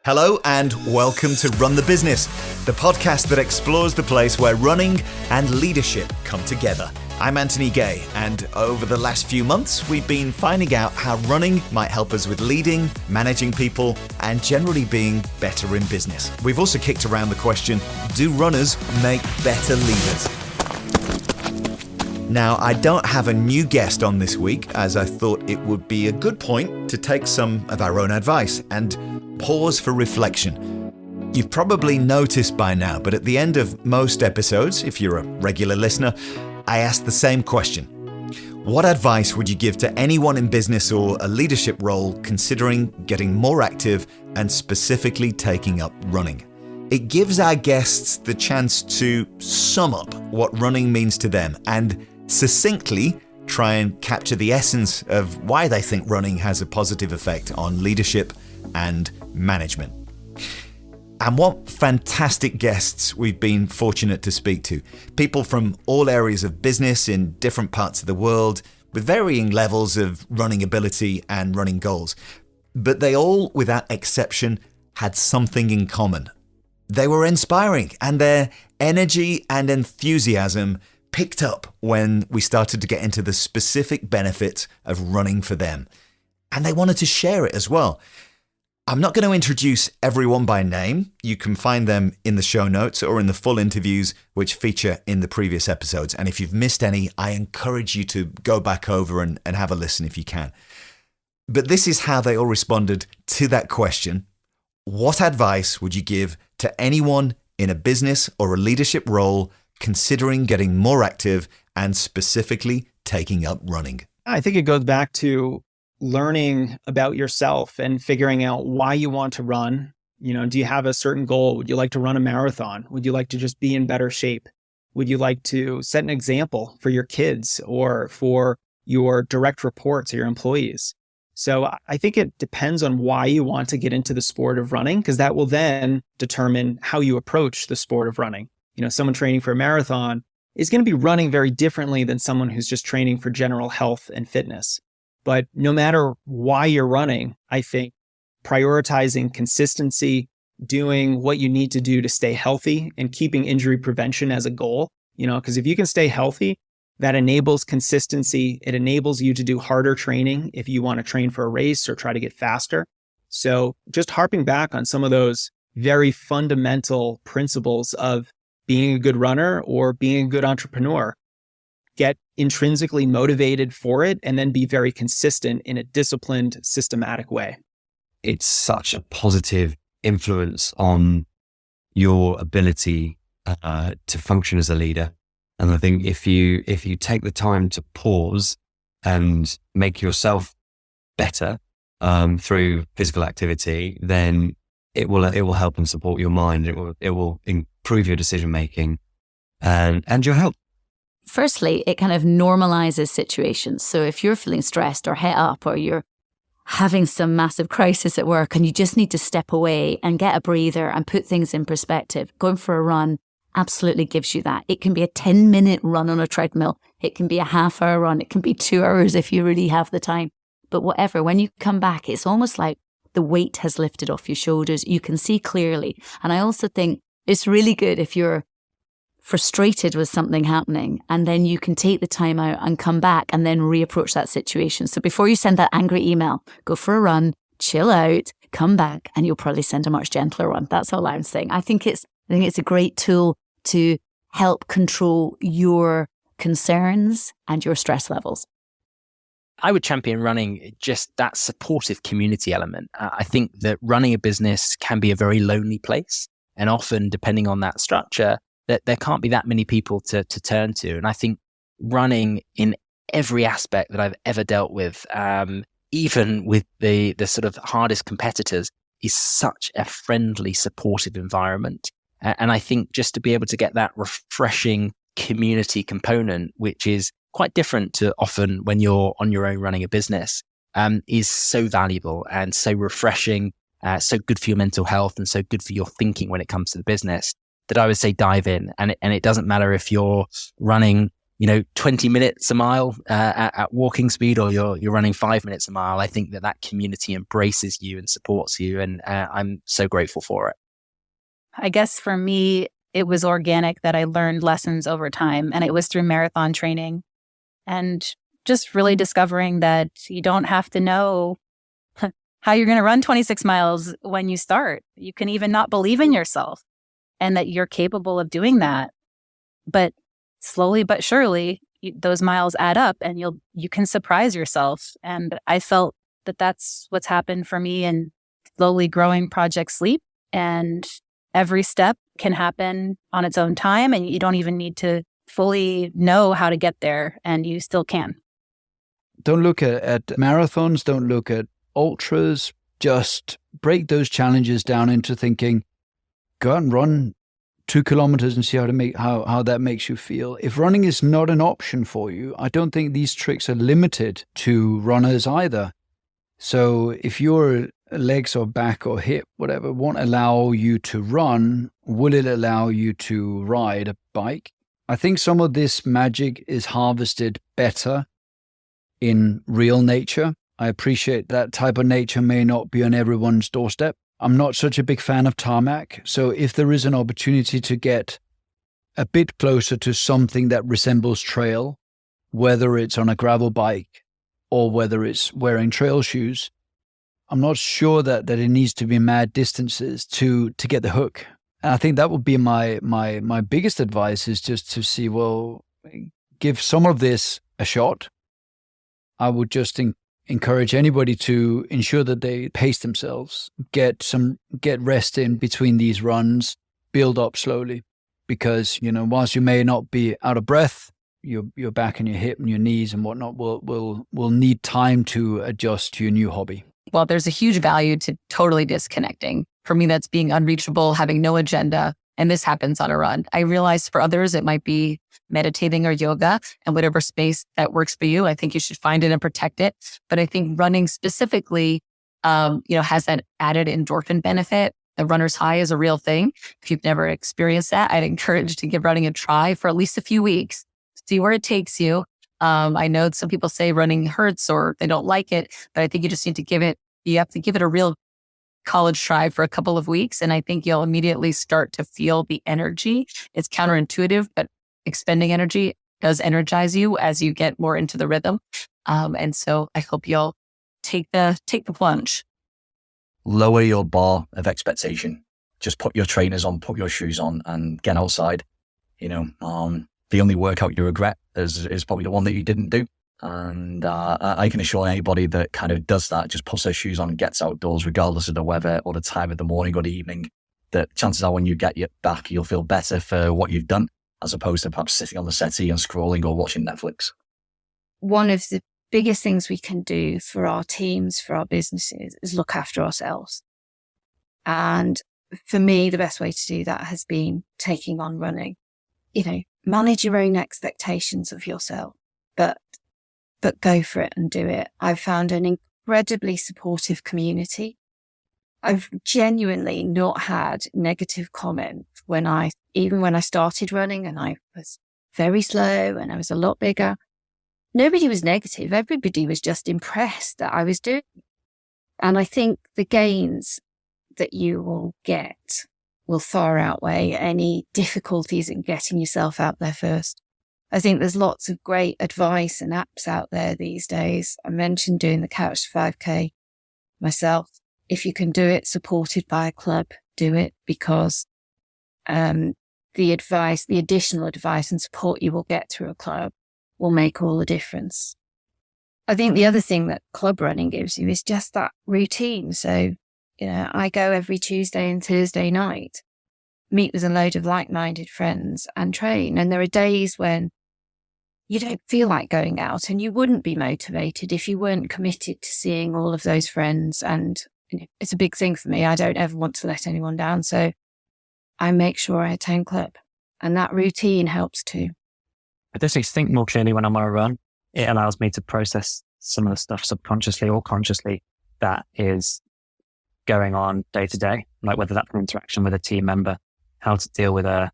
Hello and welcome to Run the Business, the podcast that explores the place where running and leadership come together. I'm Anthony Gay, and over the last few months, we've been finding out how running might help us with leading, managing people, and generally being better in business. We've also kicked around the question, do runners make better leaders? Now, I don't have a new guest on this week, as I thought it would be a good point to take some of our own advice and pause for reflection. You've probably noticed by now, but at the end of most episodes, if you're a regular listener, I ask the same question. What advice would you give to anyone in business or a leadership role considering getting more active and specifically taking up running? It gives our guests the chance to sum up what running means to them and succinctly try and capture the essence of why they think running has a positive effect on leadership and management. And what fantastic guests we've been fortunate to speak to. People from all areas of business in different parts of the world with varying levels of running ability and running goals. But they all, without exception, had something in common. They were inspiring, and their energy and enthusiasm picked up when we started to get into the specific benefits of running for them. And they wanted to share it as well. I'm not going to introduce everyone by name. You can find them in the show notes or in the full interviews which feature in the previous episodes. And if you've missed any, I encourage you to go back over and have a listen if you can. But this is how they all responded to that question. What advice would you give to anyone in a business or a leadership role considering getting more active and specifically taking up running? I think it goes back to learning about yourself and figuring out why you want to run. Do you have a certain goal? Would you like to run a marathon? Would you like to just be in better shape? Would you like to set an example for your kids or for your direct reports or your employees? So I think it depends on why you want to get into the sport of running, because that will then determine how you approach the sport of running. Someone training for a marathon is going to be running very differently than someone who's just training for general health and fitness. But no matter why you're running, I think prioritizing consistency, doing what you need to do to stay healthy and keeping injury prevention as a goal, because if you can stay healthy, that enables consistency. It enables you to do harder training if you want to train for a race or try to get faster. So just harping back on some of those very fundamental principles of being a good runner or being a good entrepreneur. Get intrinsically motivated for it and then be very consistent in a disciplined, systematic way. It's such a positive influence on your ability to function as a leader. And I think if you take the time to pause and make yourself better through physical activity, then it will help and support your mind. It will improve your decision making and your health. Firstly, it kind of normalizes situations. So if you're feeling stressed or het up or you're having some massive crisis at work and you just need to step away and get a breather and put things in perspective, going for a run absolutely gives you that. It can be a 10-minute run on a treadmill. It can be a half-hour run. It can be 2 hours if you really have the time. But whatever, when you come back, it's almost like the weight has lifted off your shoulders. You can see clearly. And I also think it's really good if you're frustrated with something happening and then you can take the time out and come back and then reapproach that situation. So before you send that angry email, go for a run, chill out, come back, and you'll probably send a much gentler one. That's all I'm saying. I think it's a great tool to help control your concerns and your stress levels. I would champion running, just that supportive community element. I think that running a business can be a very lonely place. And often, depending on that structure, that there can't be that many people to turn to. And I think running in every aspect that I've ever dealt with, even with the sort of hardest competitors, is such a friendly, supportive environment. And I think just to be able to get that refreshing community component, which is quite different to often when you're on your own running a business, is so valuable and so refreshing, so good for your mental health and so good for your thinking when it comes to the business, that I would say dive in. And it doesn't matter if you're running 20 minutes a mile at walking speed, or you're running 5 minutes a mile, I think that community embraces you and supports you. And I'm so grateful for it. I guess for me, it was organic that I learned lessons over time, and it was through marathon training and just really discovering that you don't have to know how you're going to run 26 miles when you start. You can even not believe in yourself and that you're capable of doing that. But slowly but surely, those miles add up and you can surprise yourself. And I felt that that's what's happened for me in slowly growing Project Sleep. And every step can happen on its own time, and you don't even need to fully know how to get there, and you still can. Don't look at marathons, don't look at ultras, just break those challenges down into thinking, go out and run 2 kilometers and see how that makes you feel. If running is not an option for you, I don't think these tricks are limited to runners either. So if your legs or back or hip, whatever, won't allow you to run, will it allow you to ride a bike? I think some of this magic is harvested better in real nature. I appreciate that type of nature may not be on everyone's doorstep. I'm not such a big fan of tarmac. So if there is an opportunity to get a bit closer to something that resembles trail, whether it's on a gravel bike or whether it's wearing trail shoes, I'm not sure that it needs to be mad distances to get the hook. And I think that would be my biggest advice, is just to see, well, give some of this a shot. I would just encourage anybody to ensure that they pace themselves, get rest in between these runs, build up slowly, because, whilst you may not be out of breath, your back and your hip and your knees and whatnot will need time to adjust to your new hobby. Well, there's a huge value to totally disconnecting. For me, that's being unreachable, having no agenda. And this happens on a run. I realize for others, it might be meditating or yoga, and whatever space that works for you, I think you should find it and protect it. But I think running specifically, has that added endorphin benefit. The runner's high is a real thing. If you've never experienced that, I'd encourage to give running a try for at least a few weeks. See where it takes you. I know some people say running hurts or they don't like it, but I think you just need to you have to give it a real college try for a couple of weeks. And I think you'll immediately start to feel the energy. It's counterintuitive, but expending energy does energize you as you get more into the rhythm. And so I hope you'll take the plunge. Lower your bar of expectation. Just put your trainers on, put your shoes on, and get outside. The only workout you regret is probably the one that you didn't do. And I can assure anybody that kind of does that, just puts their shoes on and gets outdoors, regardless of the weather or the time of the morning or the evening, that chances are when you get back, you'll feel better for what you've done, as opposed to perhaps sitting on the settee and scrolling or watching Netflix. One of the biggest things we can do for our teams, for our businesses, is look after ourselves. And for me, the best way to do that has been taking on running. Manage your own expectations of yourself, but go for it and do it. I've found an incredibly supportive community. I've genuinely not had negative comments even when I started running and I was very slow and I was a lot bigger. Nobody was negative. Everybody was just impressed that I was doing it. And I think the gains that you will get will far outweigh any difficulties in getting yourself out there first. I think there's lots of great advice and apps out there these days. I mentioned doing the Couch to 5K myself. If you can do it supported by a club, do it, because the additional advice and support you will get through a club will make all the difference. I think the other thing that club running gives you is just that routine. So, I go every Tuesday and Thursday night, meet with a load of like-minded friends and train. And there are days when you don't feel like going out and you wouldn't be motivated if you weren't committed to seeing all of those friends. And it's a big thing for me. I don't ever want to let anyone down. So I make sure I attend club, and that routine helps too. I just think more clearly when I'm on a run. It allows me to process some of the stuff subconsciously or consciously that is going on day to day, like whether that's an interaction with a team member, how to deal with a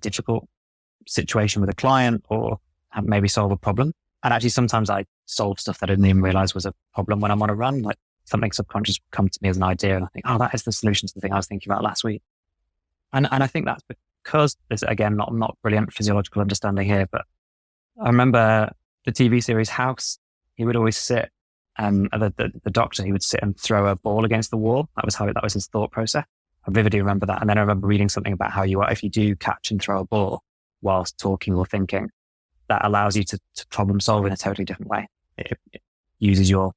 difficult situation with a client or maybe solve a problem. And actually, sometimes I solve stuff that I didn't even realize was a problem when I'm on a run. Like something subconscious will come to me as an idea, and I think, oh, that is the solution to the thing I was thinking about last week. And I think that's because there's, again, not brilliant physiological understanding here, but I remember the TV series House. He would always sit, the doctor, he would sit and throw a ball against the wall. That was his thought process. I vividly remember that. And then I remember reading something about how if you do catch and throw a ball whilst talking or thinking, that allows you to problem solve in a totally different way. It uses your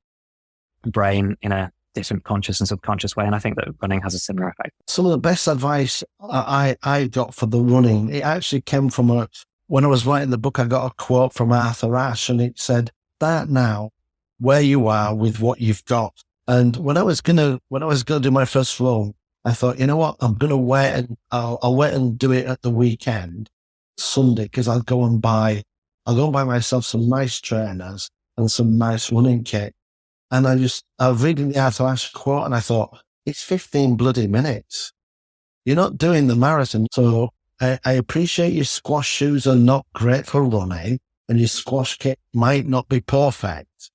brain in a different conscious and subconscious way. And I think that running has a similar effect. Some of the best advice I got for the running, it actually came from when I was writing the book, I got a quote from Arthur Ashe, and it said, "Start now where you are with what you've got." And when I was gonna do my first run, I thought, you know what, I'm gonna wait and I'll wait and do it at the weekend, Sunday, because I'll go and buy myself some nice trainers and some nice running kit. And I was reading the Arthur Ashe quote, and I thought, it's 15 bloody minutes. You're not doing the marathon. So I appreciate your squash shoes are not great for running, and your squash kit might not be perfect,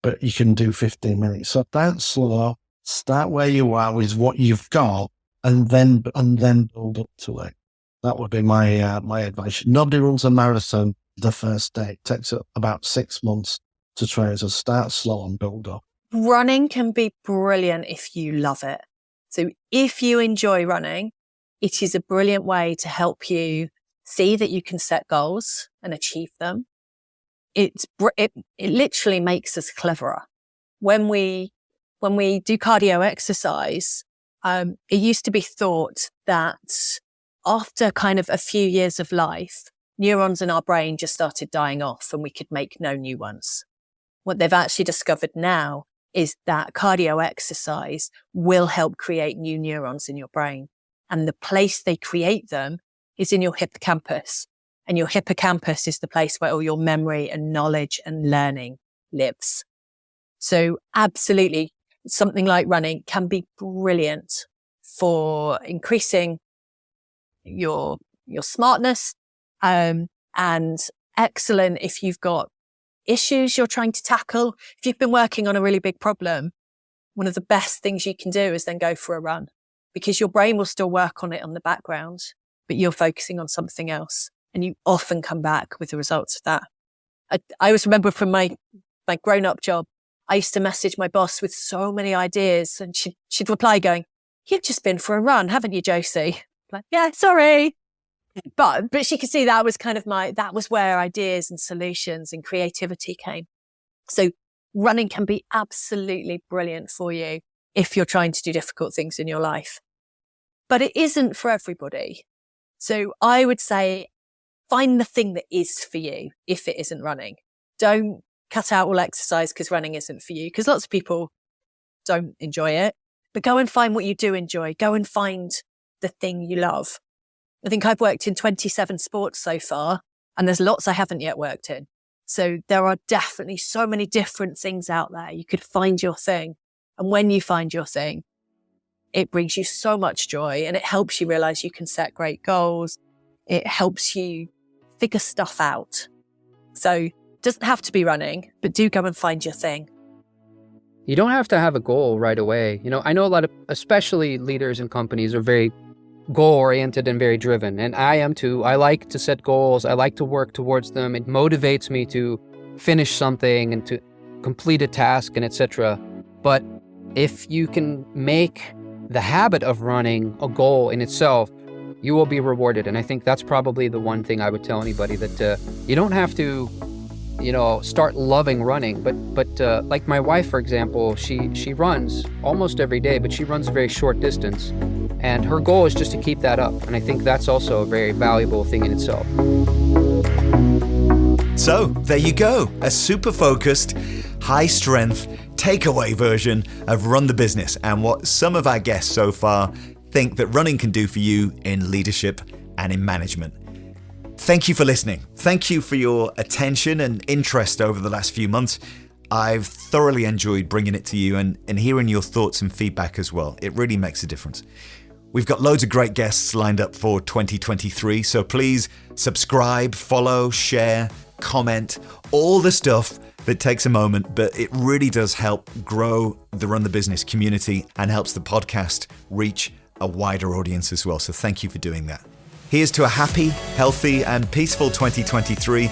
but you can do 15 minutes. So start slow, start where you are with what you've got, and then build up to it. That would be my advice. Nobody runs a marathon the first day. It takes about 6 months to train. So start slow and build up. Running can be brilliant if you love it. So if you enjoy running, it is a brilliant way to help you see that you can set goals and achieve them. It literally makes us cleverer. When we do cardio exercise, it used to be thought that after kind of a few years of life, neurons in our brain just started dying off and we could make no new ones. What they've actually discovered now is that cardio exercise will help create new neurons in your brain. And the place they create them is in your hippocampus. And your hippocampus is the place where all your memory and knowledge and learning lives. So absolutely, something like running can be brilliant for increasing your smartness, and excellent if you've got issues you're trying to tackle. If you've been working on a really big problem, one of the best things you can do is then go for a run, because your brain will still work on it on the background, but you're focusing on something else. And you often come back with the results of that. I always remember from my grown-up job, I used to message my boss with so many ideas, and she'd reply going, "You've just been for a run, haven't you, Josie?" I'm like, "Yeah, sorry." But she could see that was that was where ideas and solutions and creativity came. So running can be absolutely brilliant for you if you're trying to do difficult things in your life. But it isn't for everybody. So I would say, find the thing that is for you if it isn't running. Don't cut out all exercise because running isn't for you, because lots of people don't enjoy it. But go and find what you do enjoy. Go and find the thing you love. I think I've worked in 27 sports so far, and there's lots I haven't yet worked in. So there are definitely so many different things out there. You could find your thing. And when you find your thing, it brings you so much joy, and it helps you realize you can set great goals. It helps you figure stuff out. So it doesn't have to be running, but do go and find your thing. You don't have to have a goal right away. I know a lot of, especially leaders in companies, are very goal-oriented and very driven. And I am too. I like to set goals. I like to work towards them. It motivates me to finish something and to complete a task and etc. But if you can make the habit of running a goal in itself, you will be rewarded. And I think that's probably the one thing I would tell anybody, that you don't have to, start loving running. But like my wife, for example, she runs almost every day, but she runs a very short distance. And her goal is just to keep that up. And I think that's also a very valuable thing in itself. So there you go, a super focused, high strength, takeaway version of Run the Business, and what some of our guests so far think that running can do for you in leadership and in management. Thank you for listening. Thank you for your attention and interest over the last few months. I've thoroughly enjoyed bringing it to you and hearing your thoughts and feedback as well. It really makes a difference. We've got loads of great guests lined up for 2023, so please subscribe, follow, share, comment, all the stuff that takes a moment, but it really does help grow the Run the Business community and helps the podcast reach a wider audience as well. So thank you for doing that. Here's to a happy, healthy, and peaceful 2023.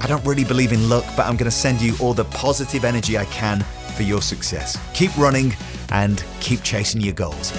I don't really believe in luck, but I'm going to send you all the positive energy I can for your success. Keep running and keep chasing your goals.